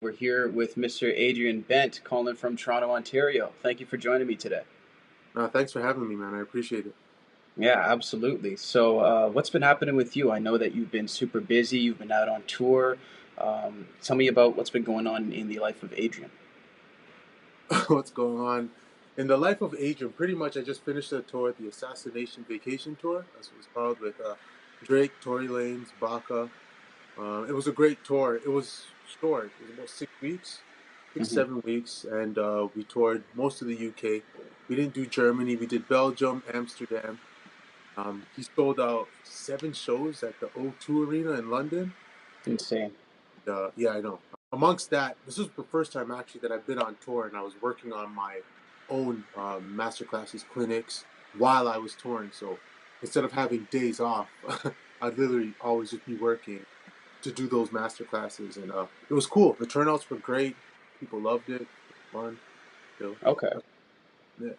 We're here with Mr. Adrian Bent, calling from Toronto, Ontario. Thank you for joining me today. Thanks for having me, man. I appreciate it. Yeah, absolutely. So, what's been happening with you? I know that you've been super busy, you've been out on tour. Tell me about what's been going on in the life of Adrian. What's going on? In the life of Adrian, pretty much I just finished a tour, the Assassination Vacation Tour. That's what it's called, with Drake, Tory Lanez, Baca. It was a great tour. It was short. It was about 6 weeks, six, Hmm. 7 weeks, and we toured most of the UK. We didn't do Germany. We did Belgium, Amsterdam. He sold out 7 shows at the O2 Arena in London. Insane. Yeah, I know. Amongst that, this was the first time actually that I've been on tour, and I was working on my own master classes, clinics while I was touring. So instead of having days off, I'd literally always just be working to do those master classes, and it was cool. The turnouts were great. People loved it. It was fun. So, Okay. yeah.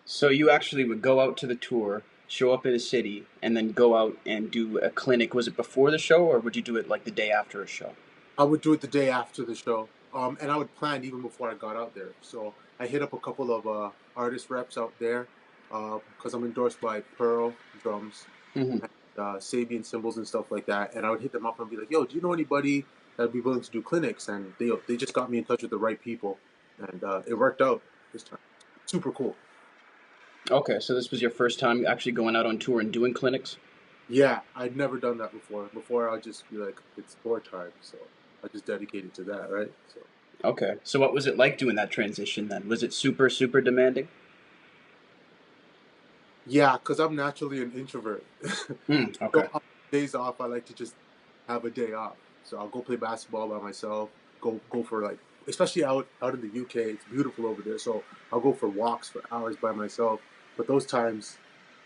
So, you actually would go out to the tour, show up in a city, and then go out and do a clinic. Was it before the show, or would you do it like the day after a show? I would do it the day after the show, and I would plan even before I got out there. So I hit up a couple of artist reps out there because I'm endorsed by Pearl Drums Hmm. and Sabian Cymbals and stuff like that. And I would hit them up and be like, "Yo, do you know anybody that'd be willing to do clinics?" And they just got me in touch with the right people, and it worked out this time. Super cool. Okay, so this was your first time actually going out on tour and doing clinics? Yeah, I'd never done that before. Before I'd just be like, it's tour time, so I just dedicated to that, right? So. Okay. So what was it like doing that transition then? Was it super, super demanding? Yeah, because I'm naturally an introvert. Hmm. Okay. So on days off, I like to just have a day off. So I'll go play basketball by myself. Go for like, especially out in the UK, it's beautiful over there. So I'll go for walks for hours by myself. But those times,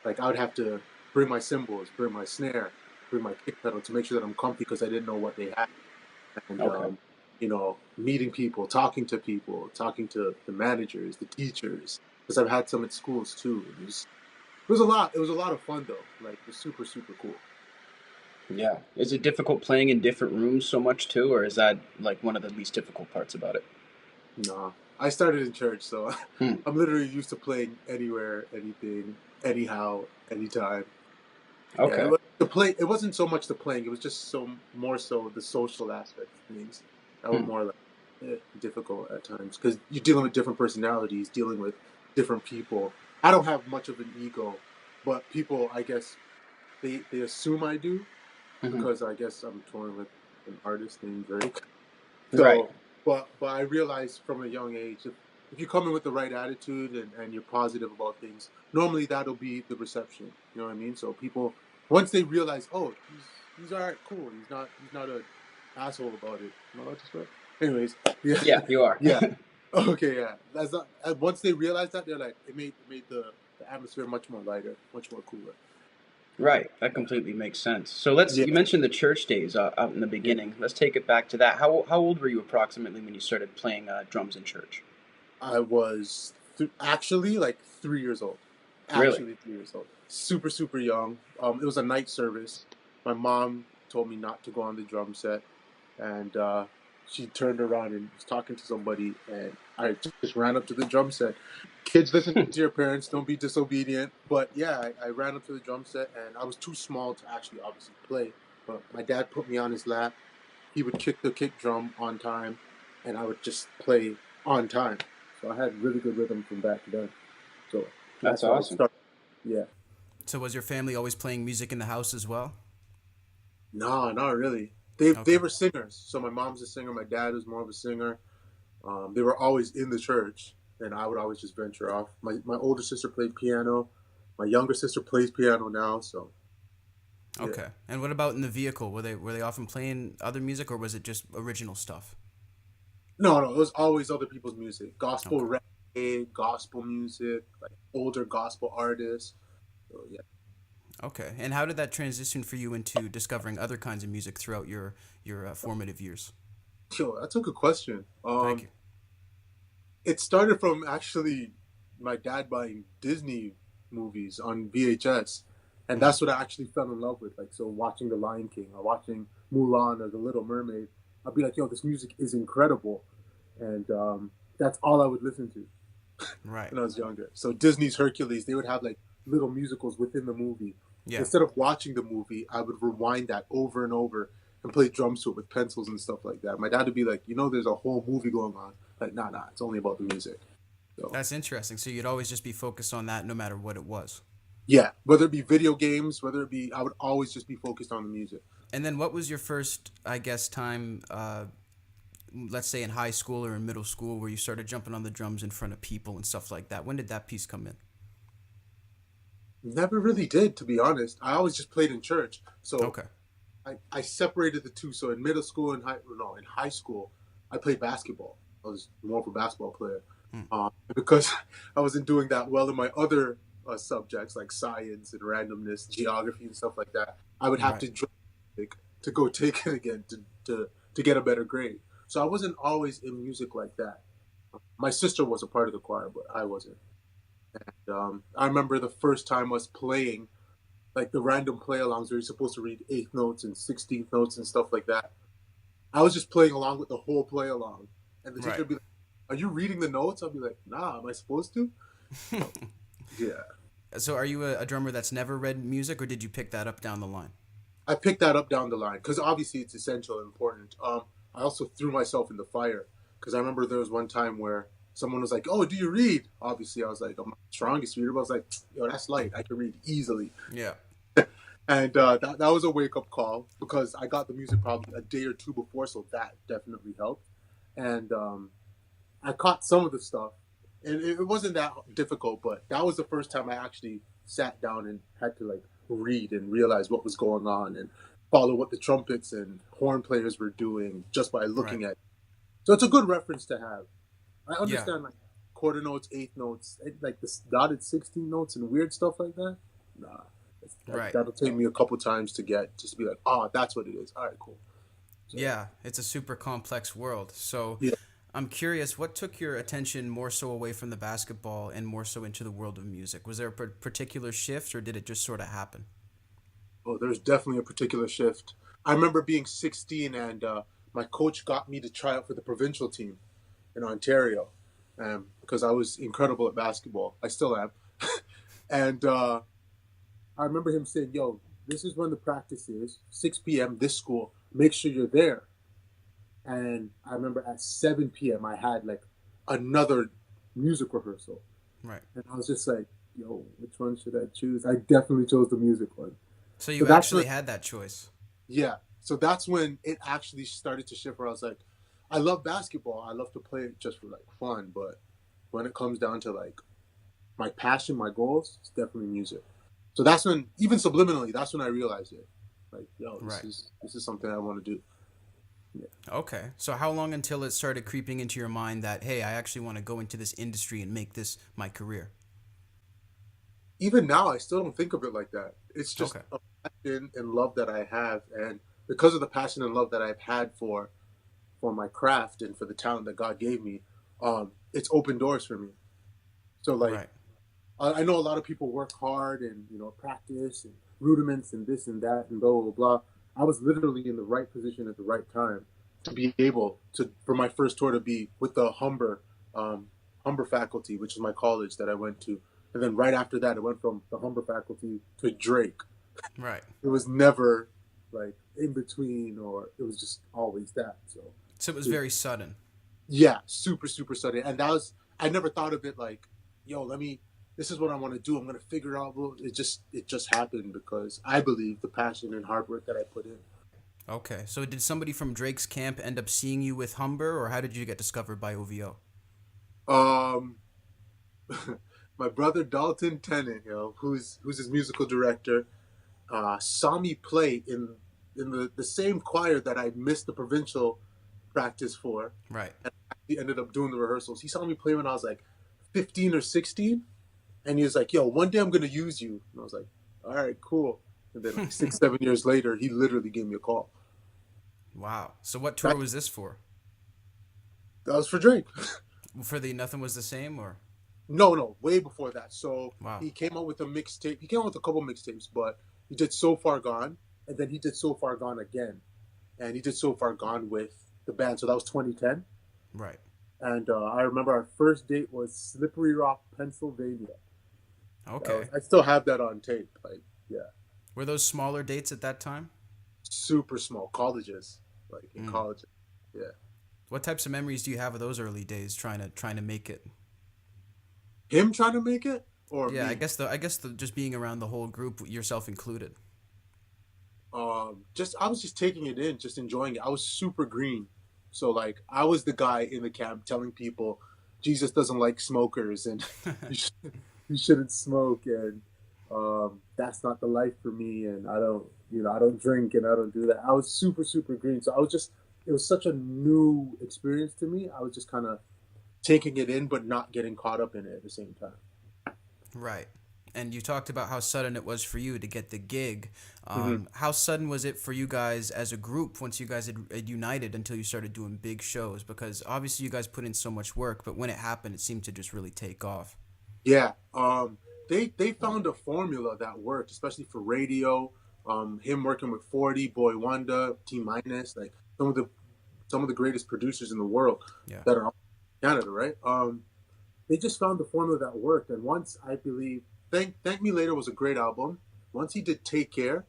like I would have to bring my cymbals, bring my snare, bring my kick pedal to make sure that I'm comfy because I didn't know what they had. And Okay. meeting people, talking to the managers, the teachers, because I've had some at schools too. It was a lot. It was a lot of fun though. Like it was super super cool. Yeah. Is it difficult playing in different rooms so much too, or is that like one of the least difficult parts about it? Nah, I started in church, so Hmm. I'm literally used to playing anywhere, anything, anyhow, anytime. Yeah, Okay. the play. It wasn't so much the playing. It was just more so the social aspect of things that were Hmm. more like difficult at times because you're dealing with different personalities, dealing with different people. I don't have much of an ego, but people, I guess, they assume I do Hmm. because I guess I'm touring with an artist named Drake. Right. So, but I realized from a young age, if you come in with the right attitude and you're positive about things, normally that'll be the reception. You know what I mean? So people, once they realize, oh, he's all right, cool. He's not an asshole about it. Am I allowed to swear? Anyways, yeah, Yeah, you are. yeah. Okay, yeah. That's not. Once they realize that, they're like, it made the atmosphere much more lighter, much more cooler. Right. That completely makes sense. So let's. Yeah, You mentioned the church days out in the yeah. beginning. Let's take it back to that. How old were you approximately when you started playing drums in church? I was actually like 3 years old. Really? Actually 3 years old. Super, super young. It was a night service. My mom told me not to go on the drum set, and she turned around and was talking to somebody, and I just ran up to the drum set. Kids, listen to your parents. Don't be disobedient. But yeah, I ran up to the drum set, and I was too small to actually obviously play. But my dad put me on his lap. He would kick the kick drum on time, and I would just play on time. So I had really good rhythm from back then. So That's that's how I awesome. started. Yeah. So was your family always playing music in the house as well? No, not really. They Okay. were singers. So my mom's a singer. My dad was more of a singer. They were always in the church, and I would always just venture off. My older sister played piano. My younger sister plays piano now. So yeah. Okay. And what about in the vehicle? Were they often playing other music or was it just original stuff? No, it was always other people's music. Gospel Okay. reggae, gospel music, like older gospel artists. So yeah. Okay. And how did that transition for you into discovering other kinds of music throughout your formative years? Yo, that's a good question. Thank you. It started from actually my dad buying Disney movies on VHS, and Hmm. that's what I actually fell in love with. Like, so watching The Lion King or watching Mulan or The Little Mermaid, I'd be like, yo, this music is incredible. And that's all I would listen to Right. when I was younger. So Disney's Hercules, they would have like little musicals within the movie. Yeah. Instead of watching the movie, I would rewind that over and over and play drums to it with pencils and stuff like that. My dad would be like, there's a whole movie going on. Like, nah, it's only about the music. So That's interesting. So you'd always just be focused on that no matter what it was. yeah, whether it be video games, whether it be, I would always just be focused on the music. And then what was your first, I guess, time, let's say in high school or in middle school, where you started jumping on the drums in front of people and stuff like that? When did that piece come in? Never really did, to be honest. I always just played in church. So Okay. I separated the two. So in middle school and in high school, I played basketball. I was more of a basketball player because I wasn't doing that well in my other subjects like science and randomness, geography and stuff like that. I would have Right. to drop it to go take it again to get a better grade. So I wasn't always in music like that. My sister was a part of the choir, but I wasn't. And I remember the first time us playing like the random play-alongs where you're supposed to read eighth notes and 16th notes and stuff like that. I was just playing along with the whole play-along, and the teacher Right. would be like, "Are you reading the notes?" I'll be like, "Nah, am I supposed to?" Yeah, So are you a drummer that's never read music, or did you pick that up down the line? I picked that up down the line because obviously it's essential and important. I also threw myself in the fire because I remember there was one time where someone was like, "Oh, do you read?" Obviously, I was like, "I'm not the strongest reader," but I was like, "Yo, that's light. I can read easily." Yeah. And that was a wake up call because I got the music probably a day or two before, so that definitely helped. And I caught some of the stuff, and it wasn't that difficult, but that was the first time I actually sat down and had to like read and realize what was going on and follow what the trumpets and horn players were doing just by Right. looking at it. So it's a good reference to have. I Yeah. understand like quarter notes, eighth notes, like the dotted 16 notes and weird stuff like that. Nah, Right. that'll take me a couple times to get just to be like, oh, that's what it is. All right, cool. So Yeah. It's a super complex world. So yeah, I'm curious, what took your attention more so away from the basketball and more so into the world of music? Was there a particular shift, or did it just sort of happen? oh, there's definitely a particular shift. I remember being 16 and my coach got me to try out for the provincial team in Ontario because I was incredible at basketball. I still am. And I remember him saying, yo, this is when the practice is, 6 p.m., this school. Make sure you're there. And I remember at 7 p.m., I had like another music rehearsal. Right. And I was just like, yo, which one should I choose? I definitely chose the music one. So So you that's actually when, had that choice. yeah. So that's when it actually started to shift where I was like, I love basketball. I love to play it just for like fun. But when it comes down to like my passion, my goals, it's definitely music. So that's when, even subliminally, that's when I realized it. Like, yo, Right. this is something I want to do. Yeah. Okay. So how long until it started creeping into your mind that, hey, I actually want to go into this industry and make this my career? Even now, I still don't think of it like that. It's just Okay. a passion and love that I have, and because of the passion and love that I've had for my craft and for the talent that God gave me, it's opened doors for me. So like, Right. I know a lot of people work hard and practice and rudiments and this and that and blah blah blah. I was literally in the right position at the right time to be able to for my first tour to be with the Humber faculty, which is my college that I went to, and then right after that, it went from the Humber faculty to Drake. Right. It was never like in between, or it was just always that. So So it was very sudden. yeah, super super sudden, and that was I never thought of it like, yo, let me. This is what I want to do. I'm gonna figure out. Well, it just happened because I believe the passion and hard work that I put in. Okay. So did somebody from Drake's camp end up seeing you with Humber, or how did you get discovered by OVO? Um, my brother Dalton Tennant, who's his musical director, saw me play in the same choir that I missed the provincial practice for, Right. and he ended up doing the rehearsals. He saw me play when I was like 15 or 16, and he was like, "Yo, one day I'm gonna use you." And I was like, "All right, cool." And then like 6 7 years later, he literally gave me a call. Wow. So what tour That, was this for? that was for Drake. For the Nothing Was the Same, or? No, way before that. So Wow. he came out with a mixtape. He came out with a couple mixtapes, but he did So Far Gone, and then he did So Far Gone again, and he did So Far Gone with the band. So that was 2010. Right. And I remember our first date was Slippery Rock, Pennsylvania. Okay. I still have that on tape. Like, yeah, Were those smaller dates at that time? super small colleges, like in Mm. college. Yeah, What types of memories do you have of those early days trying to make it? him trying to make it or Yeah, me. I guess the just being around the whole group, yourself included. Just I was just taking it in, just enjoying it. I was super green, so like I was the guy in the camp telling people Jesus doesn't like smokers and you, sh- you shouldn't smoke, and that's not the life for me, and I don't drink and I don't do that. I was super super green, so I was just it was such a new experience to me. I was just kind of taking it in, but not getting caught up in it at the same time. Right. And you talked about how sudden it was for you to get the gig. Hmm. How sudden was it for you guys as a group once you guys had united until you started doing big shows? Because obviously you guys put in so much work, but when it happened, it seemed to just really take off. Yeah, they found a formula that worked, especially for radio. Him working with 40, Boy Wonder, T Minus, like some of the greatest producers in the world Yeah. that are in Canada, right? They just found the formula that worked. And once I believe, Thank Me Later was a great album. Once he did Take Care,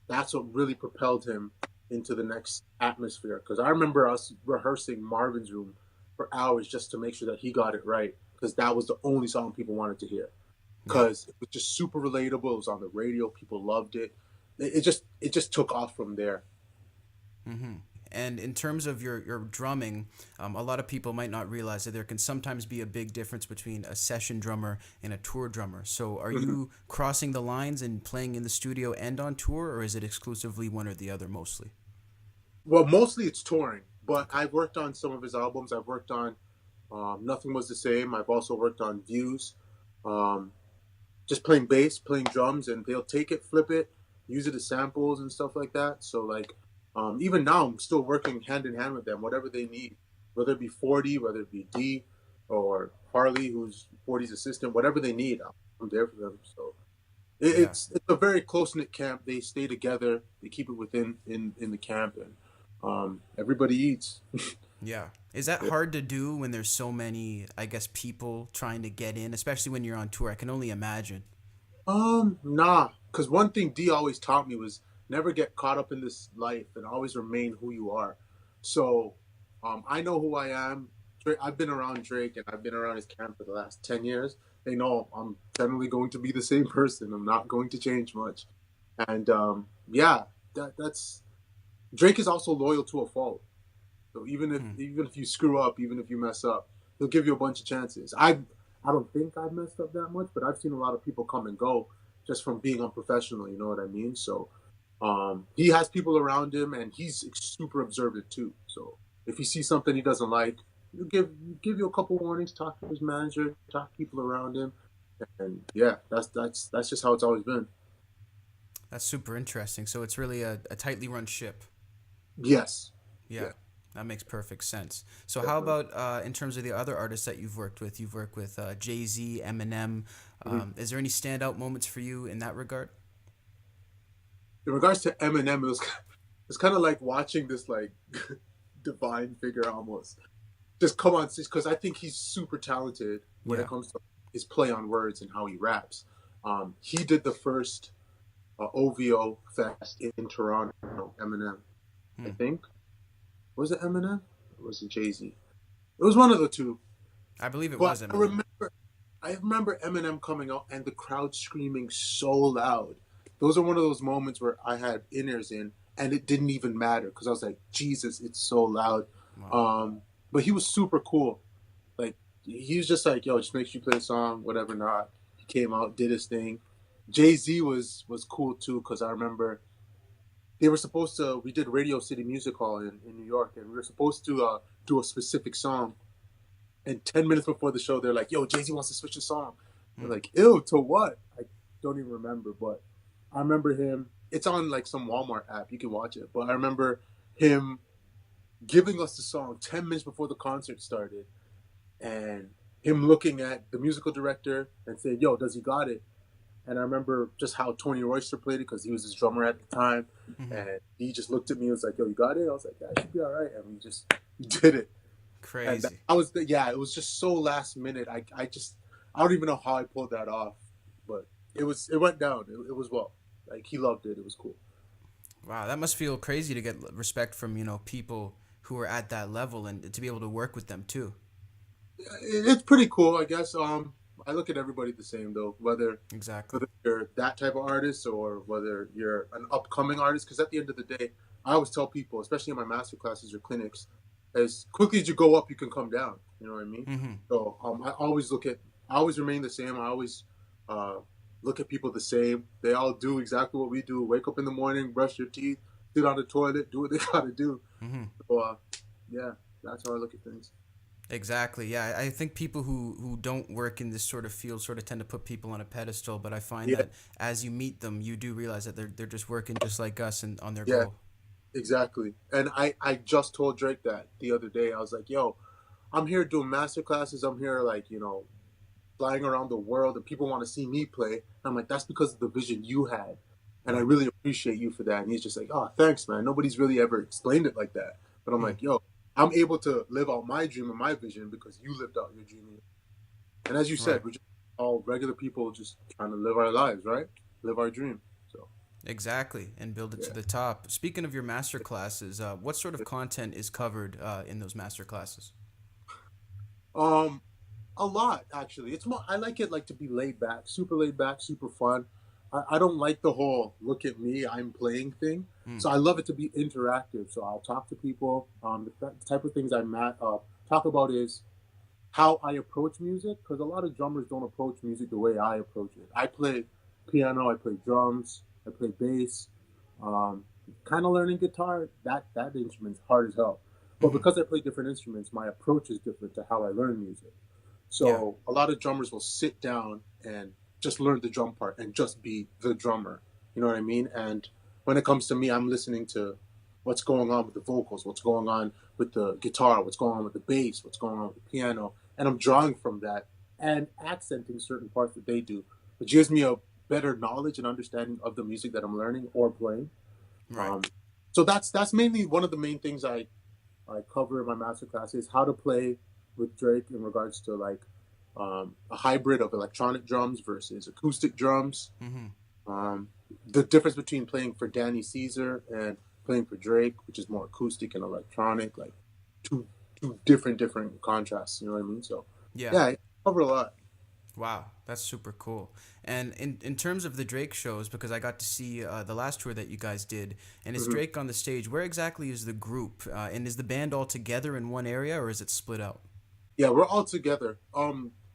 that's what really propelled him into the next atmosphere. Because I remember us rehearsing Marvin's Room for hours just to make sure that he got it right. Because that was the only song people wanted to hear. Yeah. Because it was just super relatable. It was on the radio. People loved it. It just took off from there. Mm-hmm. And in terms of your drumming, a lot of people might not realize that there can sometimes be a big difference between a session drummer and a tour drummer. So are Mhm. you crossing the lines and playing in the studio and on tour, or is it exclusively one or the other mostly? Well, mostly it's touring, but Okay. I've worked on some of his albums. I've worked on Nothing Was the Same. I've also worked on Views. Um, just playing bass, playing drums, and they'll take it, flip it, use it as samples and stuff like that. So like, even now, I'm still working hand in hand with them, whatever they need, whether it be 40, whether it be D, or Harley, who's 40's assistant, whatever they need, I'm there for them. So Yeah. it's a very close knit camp. They stay together. They keep it within in the camp, and everybody eats. Yeah. Is that hard to do when there's so many, I guess, people trying to get in, especially when you're on tour? I can only imagine. Nah, because one thing D always taught me was never get caught up in this life and always remain who you are. So, I know who I am. I've been around Drake and I've been around his camp for the last 10 years. They know I'm generally going to be the same person. I'm not going to change much. And yeah, that's Drake is also loyal to a fault. So Hmm. even if you screw up, even if you mess up, he'll give you a bunch of chances. I don't think I've messed up that much, but I've seen a lot of people come and go just from being unprofessional. You know what I mean? So he has people around him, and he's super observant too. So if he sees something he doesn't like, he'll give you a couple warnings. Talk to his manager, talk to people around him, and yeah, that's just how it's always been. That's super interesting. So it's really a tightly run ship. Yes, Yeah. yeah, That makes perfect sense. So how definitely. about in terms of the other artists that you've worked with? You've worked with Jay Z, Eminem. Mhm. Is there any standout moments for you in that regard? In regards to Eminem, it's kind of like watching this like divine figure almost just come on because I think he's super talented when it Yeah. comes to his play on words and how he raps. He did the first OVO fest in Toronto. Eminem, I Hmm. think. Was it Eminem? Or was it Jay Z? It was one of the two. I believe it But was Eminem. I remember Eminem coming out and the crowd screaming so loud. Those are one of those moments where I had in-ears in, and it didn't even matter because I was like, Jesus, it's so loud. Wow. But he was super cool. Like he was just like, yo, just make sure you play a song, whatever not. He came out, did his thing. Jay Z was cool too because I remember they were supposed to. We did Radio City Music Hall in New York, and we were supposed to do a specific song. And 10 minutes before the show, they're like, "Yo, Jay Z wants to switch the song." We're Hmm. like, "Ew, to what?" I don't even remember, but I remember him. It's on like some Walmart app. You can watch it. But I remember him giving us the song 10 minutes before the concert started, and him looking at the musical director and saying, "Yo, does he got it?" And I remember just how Tony Royster played it because he was his drummer at the time. Hmm. And he just looked at me and was like, "Yo, you got it?" I was like, "Yeah, I should be all right." And we just did it. And Crazy. yeah, it was just so last minute. I don't even know how I pulled that off, but it went down. It was well. Like he loved it. It was cool. Wow, that must feel crazy to get respect from, people who are at that level and to be able to work with them too. It's pretty cool, I guess. I look at everybody the same though, Exactly. whether you're that type of artist or whether you're an upcoming artist. Because at the end of the day, I always tell people, especially in my master classes or clinics, as quickly as you go up, you can come down. You know what I mean? Hmm. So I always remain the same. I always uh, look at people the same. They all do exactly what we do. Wake up in the morning, brush your teeth, sit on the toilet, do what they gotta do. Hmm. So yeah, that's how I look at things. Exactly. Yeah, I think people who don't work in this sort of field sort of tend to put people on a pedestal, but I find Yeah, that as you meet them, you do realize that they're just working just like us and on their yeah, goal. exactly. And I just told Drake that the other day. I was like, yo, I'm here doing master classes. I'm here like, flying around the world and people want to see me play. And I'm like, that's because of the vision you had. And I Right. really appreciate you for that. And he's just like, oh, thanks, man. Nobody's really ever explained it like that. But I'm Hmm. like, yo, I'm able to live out my dream and my vision because you lived out your dream. And as you Right. said, we're just all regular people just trying to live our lives, right? Live our dream. So, Exactly, and build it to yeah. the top. Speaking of your master classes, what sort of content is covered in those master classes? Um, a lot actually. It's more. I like it like to be laid back, super fun. I don't like the whole "look at me, I'm playing" thing. Mm. So I love it to be interactive. So I'll talk to people. The type of things talk about is how I approach music because a lot of drummers don't approach music the way I approach it. I play piano, I play drums, I play bass. Um, kind of learning guitar. That instrument's hard as hell. But Hmm. because I play different instruments, my approach is different to how I learn music. Yeah. So a lot of drummers will sit down and just learn the drum part and just be the drummer. You know what I mean? And when it comes to me, I'm listening to what's going on with the vocals, what's going on with the guitar, what's going on with the bass, what's going on with the piano, and I'm drawing from that and accenting certain parts that they do, which gives me a better knowledge and understanding of the music that I'm learning or playing. Right. Um, so that's mainly one of the main things I cover in my master class is how to play with Drake in regards to like a hybrid of electronic drums versus acoustic drums. Hmm. Um, the difference between playing for Danny Caesar and playing for Drake, which is more acoustic and electronic, like two two different contrasts. You know what I mean? So Yeah. yeah, I cover a lot. Wow, that's super cool. And in terms of the Drake shows, because I got to see the last tour that you guys did, and it's Hmm. Drake on the stage. Where exactly is the group? And is the band all together in one area, or is it split out? Yeah, we're all together.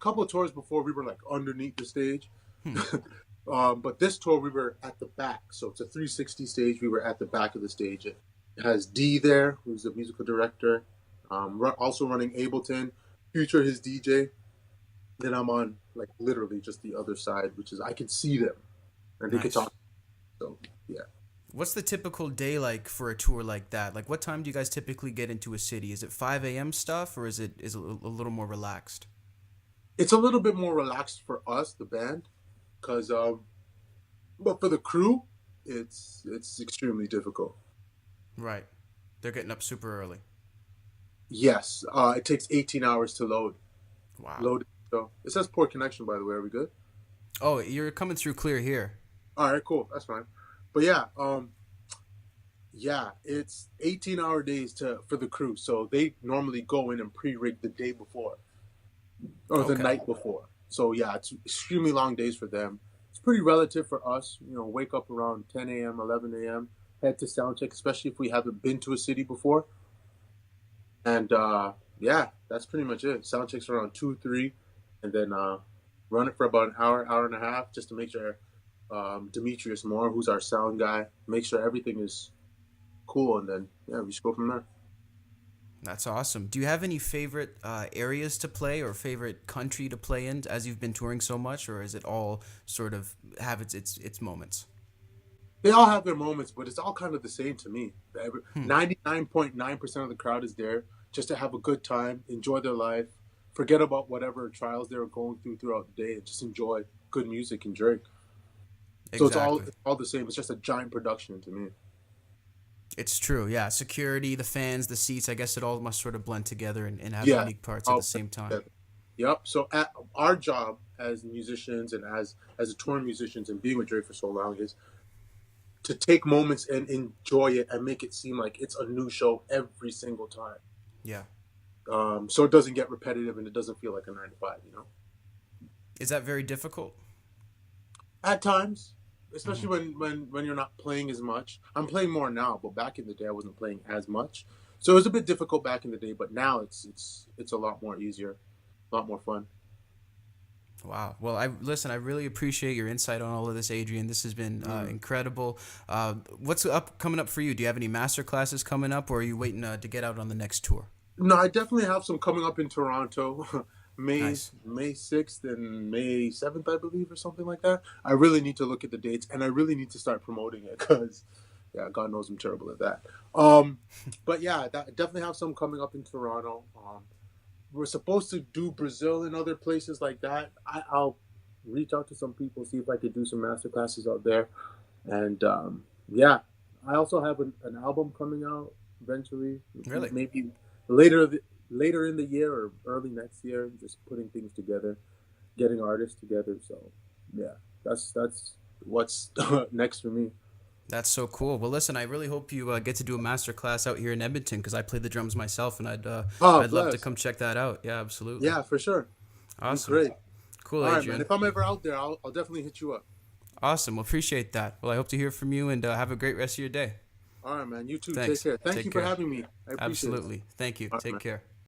Couple of tours before we were like underneath the stage. Hmm. But this tour we were at the back, so it's a 360 stage. We were at the back of the stage. It has D there, who's the musical director. Also running Ableton, Future his DJ. Then I'm on like literally just the other side, which is I can see them and they could Nice. talk. So yeah, What's the typical day like for a tour like that? Like, what time do you guys typically get into a city? Is it 5 a.m. stuff, or is it a little more relaxed? it's a little bit more relaxed for us, the band, because but for the crew, it's extremely difficult. Right. They're getting up super early. Yes, it takes 18 hours to load. Wow. Load. So it says poor connection. By the way, are we good? Oh, you're coming through clear here. All right, cool. That's fine. But yeah, it's 18-hour days to for the crew. So they normally go in and pre-rig the day before or the Okay. night before. So yeah, it's extremely long days for them. It's pretty relative for us. Wake up around 10 a.m., 11 a.m., head to sound check, especially if we haven't been to a city before. And yeah, that's pretty much it. Sound checks around 2, 3, and then run it for about an hour, hour and a half, just to make sure Demetrius Moore, who's our sound guy, make sure everything is cool, and then yeah, we just go from there. That's awesome. Do you have any favorite areas to play or favorite country to play in as you've been touring so much, or is it all sort of have its moments? They all have their moments, but it's all kind of the same to me. Hmm. 99.9% of the crowd is there just to have a good time, enjoy their life, forget about whatever trials they were going through throughout the day, and just enjoy good music and Drake. So it's all Exactly. the same. It's just a giant production to me. It's true. Yeah. Security, the fans, the seats. I guess it all must sort of blend together and have Yeah. unique parts at the All same time. together. Yep. So at our job as musicians and as a touring musicians and being with Drake for so long is to take moments and enjoy it and make it seem like it's a new show every single time. Yeah. So it doesn't get repetitive and it doesn't feel like a 9 to 5. Is that very difficult? At times, Mm-hmm. especially when you're not playing as much. I'm playing more now, but back in the day I wasn't playing as much. So it was a bit difficult back in the day, but now it's a lot more easier, a lot more fun. Wow. Well, I listen. I really appreciate your insight on all of this, Adrian. This has been Mm. incredible. What's coming up for you? Do you have any master classes coming up, or are you waiting to get out on the next tour? No, I definitely have some coming up in Toronto, May Nice. May 6th and May 7th, I believe, or something like that. I really need to look at the dates, and I really need to start promoting it because, yeah, God knows I'm terrible at that. But yeah, definitely have some coming up in Toronto. We're supposed to do Brazil and other places like that. I'll reach out to some people, see if I could do some master classes out there, and yeah, I also have an album coming out eventually, Really? maybe later later in the year or early next year. Just putting things together, getting artists together. So yeah, that's what's next for me. That's so cool. Well, listen, I really hope you get to do a master class out here in Edmonton because I play the drums myself, and Oh, I'd love to bless. come check that out. Yeah, absolutely. Yeah, for sure. Be Awesome. great. Cool, All right, man. Adrian. If I'm ever out there, I'll definitely hit you up. Awesome. Well, appreciate that. Well, I hope to hear from you and have a great rest of your day. All right, man. You too. Take Thanks. care. Thank Take you for care. having me. I appreciate it. Absolutely. Thank you. All right, Take man. care.